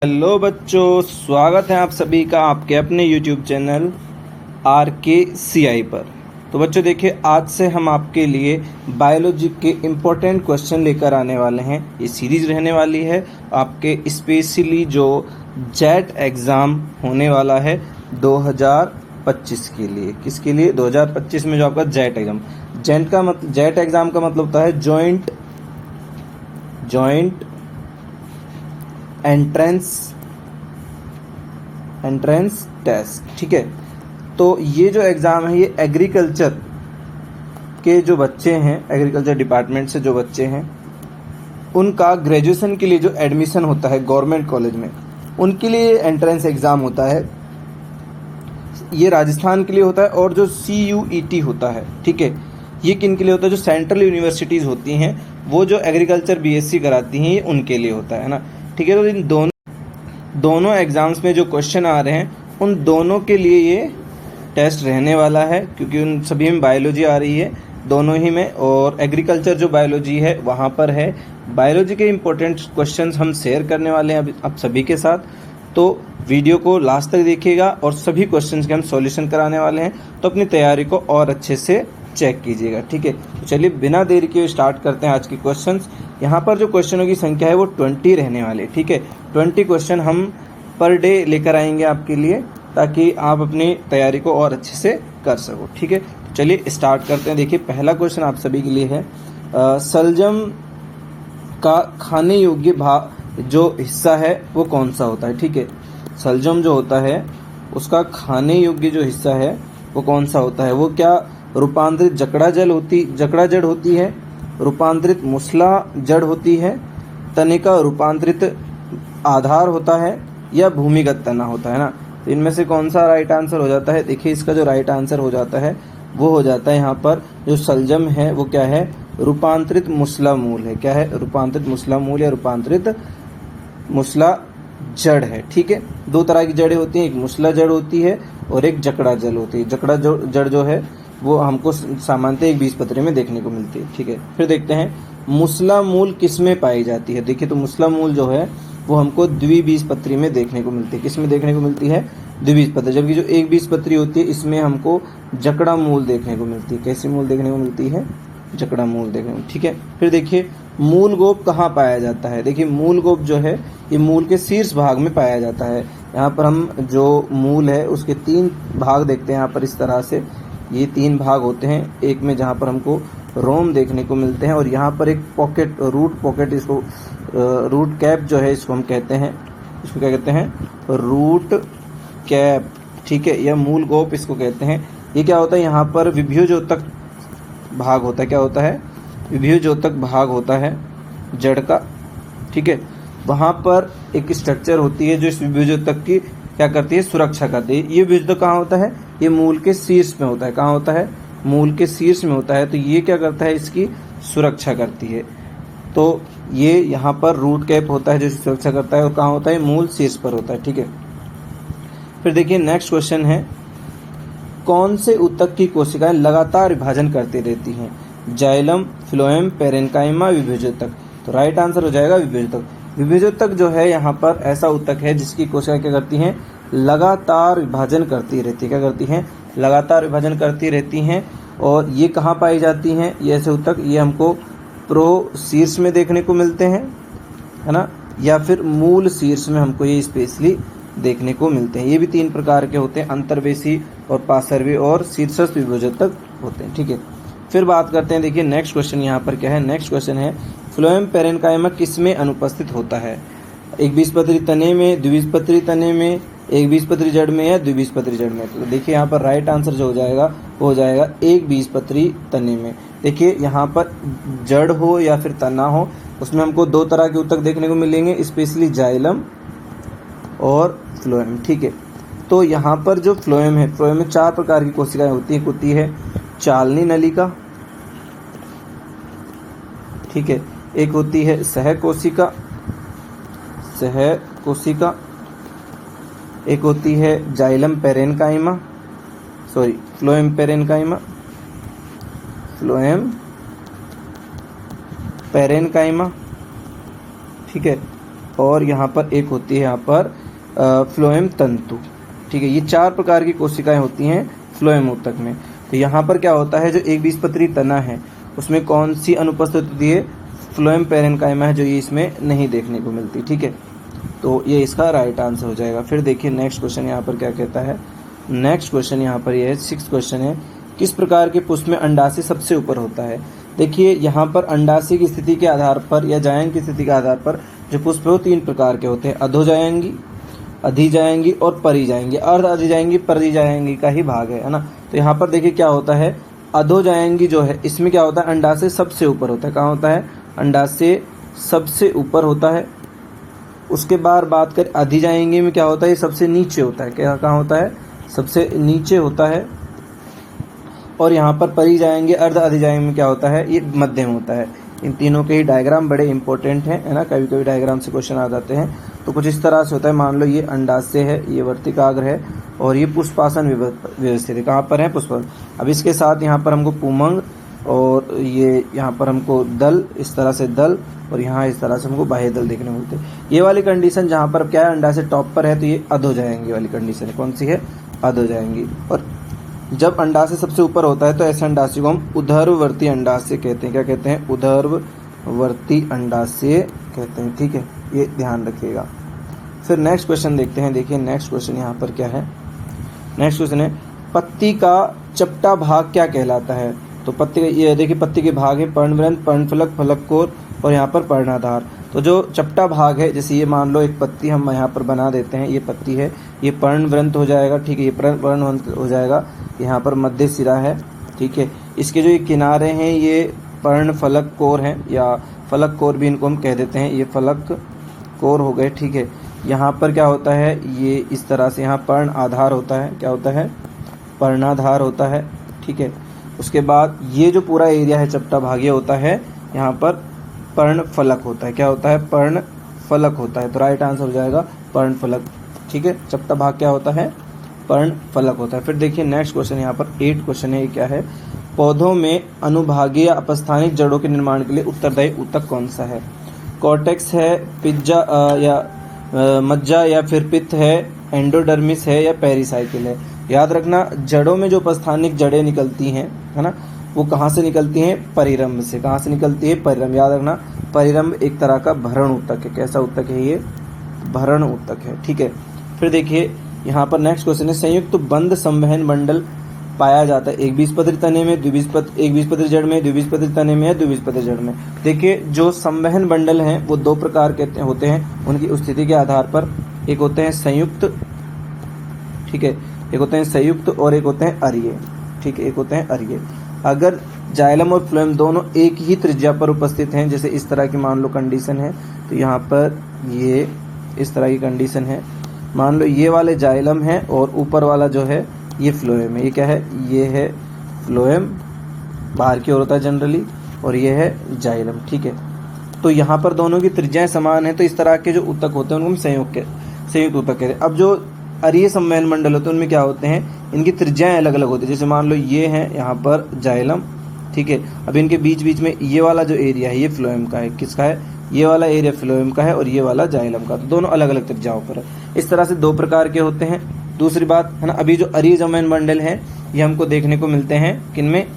Hello बच्चों, स्वागत है आप सभी का आपके अपने YouTube चैनल RKCI पर। तो बच्चों देखिए, आज से हम आपके लिए बायोलॉजी के इम्पोर्टेंट क्वेश्चन लेकर आने वाले हैं। ये सीरीज रहने वाली है आपके स्पेशली जो जेट एग्ज़ाम होने वाला है 2025 के लिए। किसके लिए? 2025 में जो आपका जेट एग्ज़ाम, जेट एग्ज़ाम का मतलब होता है जॉइंट एंट्रेंस टेस्ट। ठीक है, तो ये जो एग्ज़ाम है ये एग्रीकल्चर के जो बच्चे हैं, एग्रीकल्चर डिपार्टमेंट से जो बच्चे हैं, उनका ग्रेजुएशन के लिए जो एडमिशन होता है गवर्नमेंट कॉलेज में, उनके लिए एंट्रेंस एग्ज़ाम होता है। ये राजस्थान के लिए होता है। और जो CUET होता है, ठीक है, ये किन के लिए होता है? जो सेंट्रल यूनिवर्सिटीज़ होती हैं, वो जो एग्रीकल्चर BSc कराती हैं, ये उनके लिए होता है ना। ठीक है, तो इन दोनों एग्ज़ाम्स में जो क्वेश्चन आ रहे हैं, उन दोनों के लिए ये टेस्ट रहने वाला है, क्योंकि उन सभी में बायोलॉजी आ रही है, दोनों ही में। और एग्रीकल्चर जो बायोलॉजी है वहाँ पर है। बायोलॉजी के इम्पोर्टेंट क्वेश्चंस हम शेयर करने वाले हैं अभी आप सभी के साथ, तो वीडियो को लास्ट तक देखिएगा और सभी क्वेश्चंस के हम सॉल्यूशन कराने वाले हैं, तो अपनी तैयारी को और अच्छे से चेक कीजिएगा। ठीक है, तो चलिए बिना देरी के स्टार्ट करते हैं आज के क्वेश्चंस। यहाँ पर जो क्वेश्चनों की संख्या है वो 20 रहने वाली है। ठीक है, 20 क्वेश्चन हम पर डे लेकर आएंगे आपके लिए, ताकि आप अपनी तैयारी को और अच्छे से कर सको। ठीक है, तो चलिए स्टार्ट करते हैं। देखिए, पहला क्वेश्चन आप सभी के लिए है, शलजम का खाने योग्य भाग जो हिस्सा है वो कौन सा होता है? ठीक है, शलजम जो होता है उसका खाने योग्य जो हिस्सा है वो कौन सा होता है? वो क्या रूपांतरित जकड़ा जड़ होती है, रूपांतरित मूसला जड़ होती है, तने का रूपांतरित आधार होता है, या भूमिगत तना होता है ना। तो इनमें से कौन सा राइट आंसर हो जाता है? देखिए, इसका जो राइट आंसर हो जाता है वो हो जाता है यहाँ पर जो शलजम है वो क्या है? रूपांतरित मूसला मूल है। क्या है? रूपांतरित मूसला मूल या रूपांतरित मूसला जड़ है। ठीक है, दो तरह की जड़ें होती हैं, एक मूसला जड़ होती है और एक जकड़ा जड़ होती है। जकड़ा जड़ जो है वो हमको सामान्यतः एक बीजपत्री में देखने को मिलती है। ठीक है, फिर देखते हैं मूसला मूल किस में पाई जाती है। देखिए, तो मूसला मूल जो है वो हमको द्विबीजपत्री में देखने को मिलती है। किस में देखने को मिलती है? द्विबीजपत्री। जबकि जो एक बीजपत्री होती है इसमें हमको जकड़ा मूल देखने को मिलती है। कैसी मूल देखने को मिलती है? जकड़ा मूल देखने को। ठीक है, फिर देखिए मूल गोप कहाँ पाया जाता है? देखिए, मूल गोप जो है ये मूल के शीर्ष भाग में पाया जाता है। यहाँ पर हम जो मूल है उसके 3 भाग देखते हैं। यहाँ पर इस तरह से ये 3 भाग होते हैं। एक में जहाँ पर हमको रोम देखने को मिलते हैं, और यहाँ पर एक पॉकेट, रूट पॉकेट, इसको रूट कैप जो है इसको हम कहते हैं, इसको क्या कहते हैं? Root cap. ठीक है, या मूल गोप इसको कहते हैं। ये क्या होता है? यहाँ पर विभ्योजोतक भाग होता है। क्या होता है? विभ्योजोतक भाग होता है जड़ का। ठीक है, वहाँ पर एक स्ट्रक्चर होती है जो इस विभ्योजोतक की क्या करती है? सुरक्षा करती है। ये विभ्योजोतक कहाँ होता है? ये मूल के शीर्ष में होता है। कहाँ होता है? मूल के शीर्ष में होता है। तो ये क्या करता है? इसकी सुरक्षा करती है। तो ये यहाँ पर रूट कैप होता है जो सुरक्षा करता है, और कहाँ होता है? मूल शीर्ष पर होता है। ठीक है, फिर देखिए नेक्स्ट क्वेश्चन है, कौन से ऊतक की कोशिकाएं लगातार विभाजन करती रहती हैं? जाइलम, फ्लोएम, पेरेन्काइमा, विभेजोतक। तो राइट आंसर हो जाएगा विभेजोतक। विभेजोतक जो है यहाँ पर ऐसा ऊतक है जिसकी कोशिकाएं क्या करती हैं? लगातार विभाजन करती रहती है। क्या करती हैं? लगातार विभाजन करती रहती हैं। और ये कहाँ पाई जाती हैं? ये ऐसे ऊतक ये हमको प्रोशीर्ष में देखने को मिलते हैं, है ना, या फिर मूल शीर्ष में हमको ये स्पेशली देखने को मिलते हैं। ये भी 3 प्रकार के होते हैं, अंतर्वेशी और पार्श्वी और शीर्षस्थ विभेजोतक होते हैं। ठीक है, फिर बात करते हैं। देखिए नेक्स्ट क्वेश्चन यहाँ पर क्या है? नेक्स्ट क्वेश्चन है, फ्लोएम पेरेन्काइमा किस में अनुपस्थित होता है? एक बीजपत्री तने में, द्विबीजपत्री तने में, एक बीजपत्री जड़ में, या द्विबीजपत्री जड़ में? तो देखिए यहाँ पर राइट आंसर जो हो जाएगा वो हो जाएगा एक बीजपत्री तने में। देखिए यहाँ पर जड़ हो या फिर तना हो, उसमें हमको 2 तरह के ऊतक देखने को मिलेंगे, स्पेशली जाइलम और फ्लोएम। ठीक है, तो यहाँ पर जो फ्लोएम है, फ्लोएम में 4 प्रकार की कोशिकाएं होती हैं। एक होती है चालनी नलिका, ठीक है, एक होती है सहकोशिका, एक होती है जाइलम पेरेन्काइमा, फ्लोएम पेरेन्काइमा। ठीक है, और यहाँ पर एक होती है यहाँ पर फ्लोएम तंतु। ठीक है, ये 4 प्रकार की कोशिकाएं होती हैं फ्लोएम ऊतक में। तो यहाँ पर क्या होता है, जो एक बीजपत्री तना है उसमें कौन सी अनुपस्थित होती है, फ्लोएम पैरेन्काइमा है, जो ये इसमें नहीं देखने को मिलती। ठीक है, तो ये इसका राइट आंसर हो जाएगा। फिर देखिए नेक्स्ट क्वेश्चन यहाँ पर क्या कहता है। नेक्स्ट क्वेश्चन यहाँ पर ये है 6th क्वेश्चन है, किस प्रकार के पुष्प में अंडाशय सबसे ऊपर होता है। देखिए यहाँ पर अंडाशय की स्थिति के आधार पर या जायंग की स्थिति के आधार पर जो पुष्प है वो 3 प्रकार के होते हैं, अधोजायंगी, अधिजायंगी और परिजायंगी। अर्ध अधिजायंगी परिजायंगी का ही भाग है ना। तो यहाँ पर देखिए क्या होता है, अधोजायंगी जो है इसमें क्या होता है, अंडाशय सबसे ऊपर होता है। कहाँ होता है, अंडाशय सबसे ऊपर होता है। उसके बाद बात करें अधिजायंगी में क्या होता है, ये सबसे नीचे होता है। क्या कहाँ होता है, सबसे नीचे होता है। और यहाँ पर परिजायंगी अर्ध अधिजायंगी में क्या होता है, ये मध्यम होता है। इन तीनों के ही डायग्राम बड़े इंपॉर्टेंट हैं, है ना। कभी कभी डायग्राम से क्वेश्चन आ जाते हैं। तो कुछ इस तरह से होता है, मान लो ये अंडाशय है, ये वर्तिकाग्र है और ये पुष्पासन व्यवस्थित है। कहाँ पर है, पुष्पासन। अब इसके साथ यहाँ पर हमको पुमंग और ये यहाँ पर हमको दल, इस तरह से दल, और यहाँ इस तरह से हमको बाह्य दल देखने को मिलते हैं। ये वाली कंडीशन जहाँ पर क्या है, अंडाशय टॉप पर है, तो ये अधोजायंगी वाली कंडीशन है। कौन सी है, अधोजायंगी। और जब अंडाशय सबसे ऊपर होता है तो ऐसे अंडाशय को हम उदरवर्ती अंडाशय कहते हैं। क्या कहते हैं, उदरवर्ती अंडाशय कहते हैं। ठीक है, ये ध्यान रखिएगा। फिर नेक्स्ट क्वेश्चन देखते हैं। देखिए नेक्स्ट क्वेश्चन यहाँ पर क्या है। नेक्स्ट क्वेश्चन है, पत्ती का चपटा भाग क्या कहलाता है। तो पत्ती का ये देखिए, पत्ती के भाग है पर्णवृंत, पर्णफलक, फलककोर और यहाँ पर पर्णाधार। तो जो चपटा भाग है, जैसे ये मान लो एक पत्ती हम यहाँ पर बना देते हैं, ये पत्ती है, ये पर्णवृंत हो जाएगा। ठीक है, ये पर्णवृंत हो जाएगा। यहाँ पर मध्य सिरा है। ठीक है, इसके जो ये किनारे हैं ये पर्ण फलक कोर हैं, या फलक कोर भी इनको हम कह देते हैं, ये फलक कोर हो गए। ठीक है, यहाँ पर क्या होता है, ये इस तरह से यहाँ पर्ण आधार होता है। क्या होता है, पर्णाधार होता है। ठीक है, उसके बाद ये जो पूरा एरिया है चपटा भाग, ये होता है यहाँ पर पर्ण फलक होता है। क्या होता है, पर्ण फलक होता है। तो राइट आंसर हो जाएगा पर्ण फलक। ठीक है, चपटा भाग क्या होता है, पर्ण फलक होता है। फिर देखिए नेक्स्ट क्वेश्चन यहाँ पर 8 क्वेश्चन है। ये क्या है, पौधों में अनुभागीय या अपस्थानिक जड़ों के निर्माण के लिए उत्तरदायी ऊतक कौन सा है। कॉर्टेक्स है, पिज्जा या मज्जा या फिर पित्त है, एंडोडर्मिस है या पेरिसाइकिल है। याद रखना, जड़ों में जो अपस्थानिक जड़ें निकलती हैं, है ना, वो कहाँ से निकलती हैं, परिरंभ से। कहाँ से निकलती है, परिरंभ। याद रखना, परिरंभ एक तरह का भरण ऊतक है। कैसा ऊतक है, ये भरण ऊतक है। ठीक है, फिर देखिए यहाँ पर नेक्स्ट क्वेश्चन है, संयुक्त बंध संवहन मंडल पाया जाता है एक बीजपत्री तने में, एक बीजपत्री जड़ में, द्विबीजपत्री तने में या द्विबीजपत्री जड़ में। देखिए जो संवहन मंडल हैं वो 2 प्रकार के होते हैं, उनकी स्थिति के आधार पर। एक होते हैं संयुक्त, ठीक है, एक होते हैं संयुक्त और एक होते हैं अरीय। ठीक है, एक होते हैं अरीय। अगर जाइलम और फ्लोएम दोनों एक ही त्रिज्या पर उपस्थित हैं, जैसे इस तरह की मान लो कंडीशन है, तो यहाँ पर ये इस तरह की कंडीशन है। मान लो ये वाले जाइलम है और ऊपर वाला जो है ये फ्लोएम है। ये क्या है, ये है फ्लोएम, बाहर की ओर होता है जनरली, और ये है जाइलम। ठीक है, तो यहाँ पर दोनों की त्रिज्याएं समान है, तो इस तरह के जो ऊतक होते हैं उनको हम संयुक्त ऊतक कहते हैं। अब जो अरीय संवहन मंडल होते हैं उनमें क्या होते हैं, इनकी त्रिज्याएं अलग अलग होती है। जैसे मान लो ये है यहाँ पर जाइलम, ठीक है, अब इनके बीच बीच में ये वाला जो एरिया है ये फ्लोएम का है। किसका है, ये वाला एरिया फ्लोएम का है और ये वाला जाइलम का। तो दोनों अलग अलग त्रिज्याओं पर है। इस तरह से 2 प्रकार के होते हैं। दूसरी बात है ना, अभी जो अरीय संवहन मंडल है ये हमको देखने को मिलते हैं किनमें,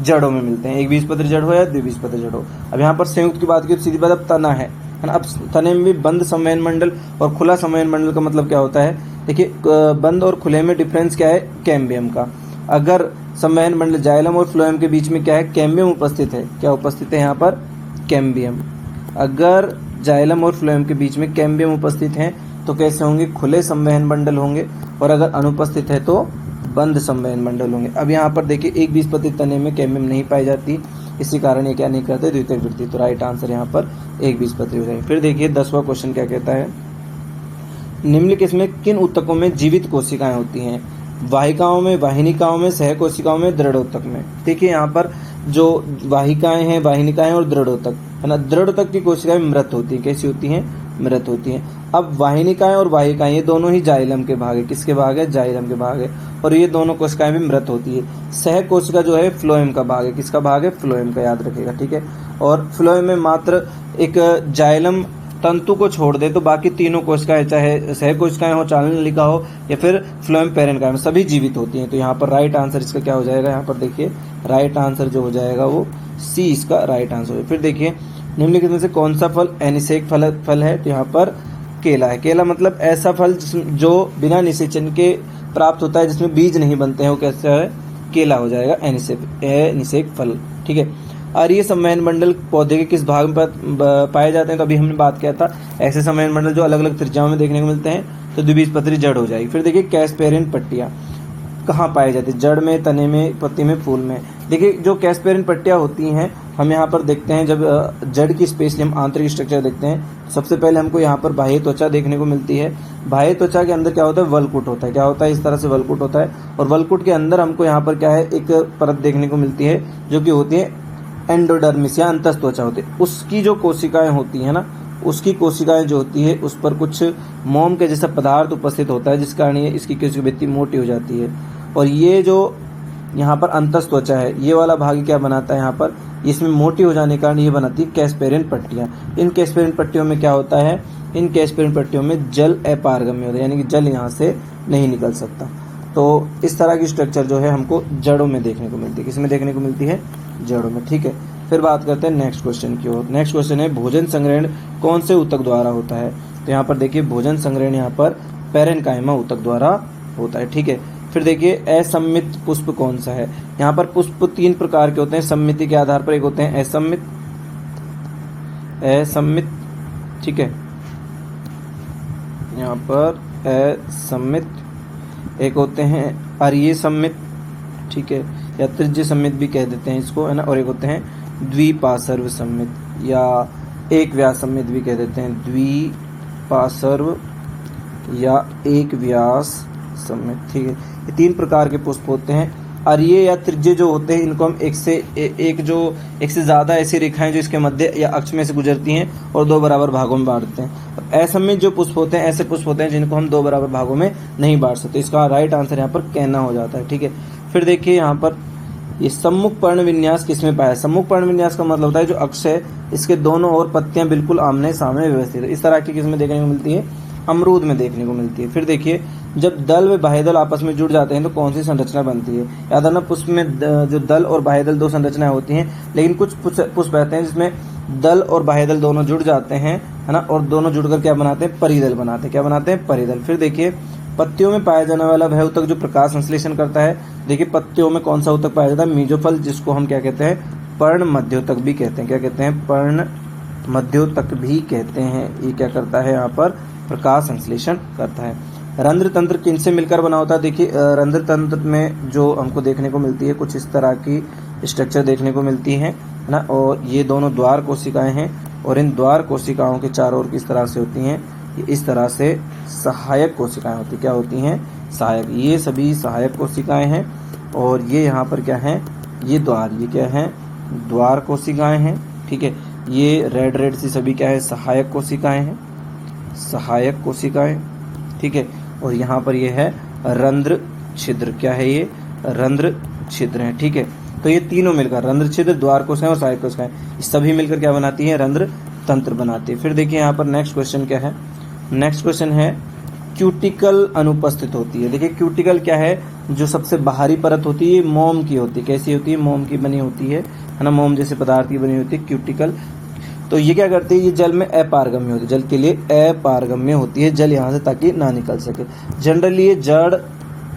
जड़ों में मिलते हैं, एक बीजपत्री जड़ हो या द्विबीजपत्री जड़ हो। अब यहाँ पर संयुक्त की बात की तो सीधी बात, अब तना है ना। अब तने में भी बंद संवहन मंडल और खुला संवहन मंडल का मतलब क्या होता है, देखिए बंद और खुले में डिफरेंस क्या है, कैम्बियम का। अगर संवहन मंडल जाइलम और फ्लोएम के बीच में क्या है, कैम्बियम उपस्थित है। क्या उपस्थित है यहाँ पर, कैम्बियम। अगर जाइलम और फ्लोएम के बीच में कैम्बियम उपस्थित हैं तो कैसे होंगे, खुले संवहन मंडल होंगे, और अगर अनुपस्थित है तो बंद संवहन मंडल होंगे। अब यहाँ पर देखिए एक बीजपत्री तने में कैम्बियम नहीं पाई जाती, इसी कारण ये क्या नहीं करते, द्वितीयक वृद्धि। तो राइट आंसर यहाँ पर एक बीजपत्री हो जाएगी। फिर देखिए 10वां क्वेश्चन क्या कहता है, निम्नलिखित में किन ऊतकों में जीवित कोशिकाएं होती हैं। वाहिकाओं में, वाहिनिकाओं में, सहकोशिकाओं में, दृढ़ोतक में। देखिए यहाँ पर जो वाहिकाएं हैं, वाहिनिकाएं और दृढ़ोतक है ना, दृढ़ोतक की कोशिकाएं मृत होती हैं। कैसी होती हैं, मृत होती हैं। अब वाहिनिकाएं और वाहिकाएं ये दोनों ही जाइलम के भाग है। किसके भाग है, जाइलम के भाग है, और ये दोनों कोशिकाएं भी मृत होती है। सह कोशिका जो है फ्लोएम का भाग है। किसका भाग है, फ्लोएम का, याद रखिएगा। ठीक है, और फ्लोएम में मात्र एक जाइलम तंतु को छोड़ दे तो बाकी तीनों कोशिकाएं, चाहे सह कोशिकाएं हो, चालन नलिका हो या फिर फ्लोएम पेरेन्काइम, सभी जीवित होती हैं। तो यहाँ पर राइट आंसर इसका क्या हो जाएगा, यहाँ पर देखिए राइट आंसर जो हो जाएगा वो सी इसका राइट आंसर है। फिर देखिए निम्नलिखित में से कौन सा फल अनिषेक फल है, तो यहाँ पर केला है। केला मतलब ऐसा फल जो बिना निषेचन के प्राप्त होता है, जिसमें बीज नहीं बनते हैं, वो कैसा है, केला हो जाएगा अनिषेक फल। ठीक है। अरीय संवहन मंडल पौधे के किस भाग में पाए जाते हैं, तो अभी हमने बात किया था ऐसे संवहन मंडल जो अलग अलग त्रिज्याओं में देखने को मिलते हैं, तो द्विबीजपत्री जड़ हो जाएगी। फिर देखिए कैस्पेरिन पट्टियां कहाँ पाई जाती है, जड़ में, तने में, पत्ती में, फूल में। देखिए जो कैस्पेरिन पट्टियां होती हैं हम यहाँ पर देखते हैं, जब जड़ की स्पेशली हम आंतरिक स्ट्रक्चर देखते हैं, सबसे पहले हमको यहाँ पर बाह्य त्वचा देखने को मिलती है। बाह्य त्वचा के अंदर क्या होता है, वलकुट होता है। क्या होता है, इस तरह से वलकुट होता है, और वलकुट के अंदर हमको यहाँ पर क्या है, एक परत देखने को मिलती है जो कि होती है एंडोडर्मिस या अंतस्थ त्वचा होती है। उसकी जो कोशिकाएं होती है ना, उसकी कोशिकाएं जो होती है उस पर कुछ मोम के जैसा पदार्थ उपस्थित होता है, जिस कारण ये इसकी कोशिका भित्ति मोटी हो जाती है। और ये जो यहाँ पर अंतस्थ त्वचा है, ये वाला भाग क्या बनाता है, यहाँ पर इसमें मोटी हो जाने के कारण ये बनाती है कैस्पेरिन पट्टियाँ। इन कैस्पेरिन पट्टियों में क्या होता है, इन कैस्पेरिन पट्टियों में जल अपारगम्य होता है, यानी कि जल यहाँ से नहीं निकल सकता। तो इस तरह की स्ट्रक्चर जो है हमको जड़ों में देखने को मिलती है। किसमें देखने को मिलती है, जड़ों में। ठीक है। फिर बात करते हैं नेक्स्ट क्वेश्चन की ओर। नेक्स्ट क्वेश्चन है भोजन संग्रहण कौन से ऊतक द्वारा होता है, तो यहाँ पर देखिए भोजन संग्रहण यहाँ पर पेरेन्काइमा ऊतक द्वारा होता है। ठीक है। फिर देखिए असम्मित पुष्प कौन सा है, यहाँ पर पुष्प 3 प्रकार के होते हैं सम्मिति के आधार पर। एक होते हैं असम्मित, ठीक है, यहाँ पर असम्मित, एक होते हैं अरीय सम्मित, ठीक है, या त्रिज्य सम्मित भी कह देते हैं इसको, है ना, और एक होते हैं द्विपार्श्व सम्मित या एक व्यास सम्मित भी कह देते हैं, द्विपार्श्व या एक व्यास सम्मित। ठीक है। ये 3 प्रकार के पुष्प होते हैं। अरीय या त्रिज्य जो होते हैं, इनको हम एक से ज़्यादा ऐसी रेखाएं जो इसके मध्य या अक्ष में से गुजरती हैं और 2 बराबर भागों में बांटते हैं। असम्मित जो पुष्प होते हैं, ऐसे पुष्प होते हैं जिनको हम 2 बराबर भागों में नहीं बांट सकते। इसका राइट आंसर यहाँ पर कहना हो जाता है। ठीक है। फिर देखिए यहाँ पर ये सम्मुख पर्ण विन्यास किसमें पाया है, सम्मुख पर्ण विन्यास का मतलब होता है जो अक्ष है इसके दोनों ओर पत्तियां बिल्कुल आमने सामने व्यवस्थित है। इस तरह की किसमें देखने को मिलती है, अमरूद में देखने को मिलती है। फिर देखिए जब दल व बाह्यदल आपस में जुड़ जाते हैं तो कौन सी संरचना बनती है, याद रखना पुष्प में जो दल और बाह्यदल 2 संरचनाएं होती हैं, लेकिन कुछ पुष्प रहते हैं जिसमें दल और बाह्यदल दोनों जुड़ जाते हैं, है ना, और दोनों जुड़कर क्या बनाते हैं, परिदल बनाते हैं। क्या बनाते हैं, परिदल। फिर देखिए पत्तियों में पाया जाने वाला वह ऊतक जो प्रकाश संश्लेषण करता है, देखिए पत्तियों में कौन सा ऊतक पाया जाता है, मीजोफल, जिसको हम क्या कहते हैं, पर्ण मध्योतक भी कहते हैं। क्या कहते हैं, पर्ण मध्योतक भी कहते हैं। ये क्या करता है, यहाँ पर प्रकाश संश्लेषण करता है। रंध्र तंत्र किनसे मिलकर बना होता है, देखिए रंध्र तंत्र में जो हमको देखने को मिलती है कुछ इस तरह की स्ट्रक्चर देखने को मिलती है ना, और ये दोनों द्वार कोशिकाएं हैं, और इन द्वार कोशिकाओं के चारों ओर किस तरह से होती हैं, इस तरह से सहायक कोशिकाएं होती, क्या होती हैं, सहायक। ये सभी सहायक कोशिकाएं हैं, और ये यहाँ पर क्या है, ये द्वार, ये क्या है, द्वार कोशिकाएं हैं। ठीक है। ये रेड सी सभी क्या है, सहायक कोशिकाएं हैं, सहायक कोशिकाएं। ठीक है। और यहाँ पर ये है रंध्र छिद्र, क्या है, ये रंध्र छिद्र है। ठीक है। तो ये तीनों मिलकर रंध्र छिद्र, द्वार कोशिकाएं और सहायक कोशिकाएं, ये सभी मिलकर क्या बनाती है, रंध्र तंत्र बनाती है। फिर देखिए यहाँ पर नेक्स्ट क्वेश्चन क्या है, नेक्स्ट क्वेश्चन है क्यूटिकल अनुपस्थित होती है। देखिए क्यूटिकल क्या है, जो सबसे बाहरी परत होती है मोम की होती है। कैसी होती है, मोम की बनी होती है ना, मोम जैसे पदार्थ की बनी होती है क्यूटिकल। तो ये क्या करती है, ये जल में अपारगम्य होती है, जल के लिए अपारगम्य होती है, जल यहाँ से ताकि ना निकल सके। जनरली ये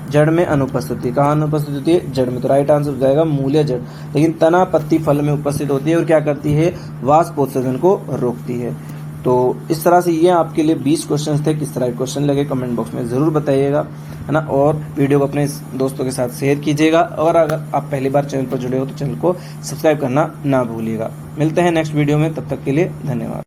जड़ में अनुपस्थित होती है। कहाँ अनुपस्थित होती है, जड़ में। तो राइट आंसर हो जाएगा मूल्य जड़। लेकिन तना पत्ती फल में उपस्थित होती है और क्या करती है, वाष्पोत्सर्जन को रोकती है। तो इस तरह से ये आपके लिए 20 क्वेश्चन थे। किस तरह के क्वेश्चन लगे कमेंट बॉक्स में ज़रूर बताइएगा, है ना, और वीडियो को अपने दोस्तों के साथ शेयर कीजिएगा, और अगर आप पहली बार चैनल पर जुड़े हो तो चैनल को सब्सक्राइब करना ना भूलिएगा। मिलते हैं नेक्स्ट वीडियो में, तब तक के लिए धन्यवाद।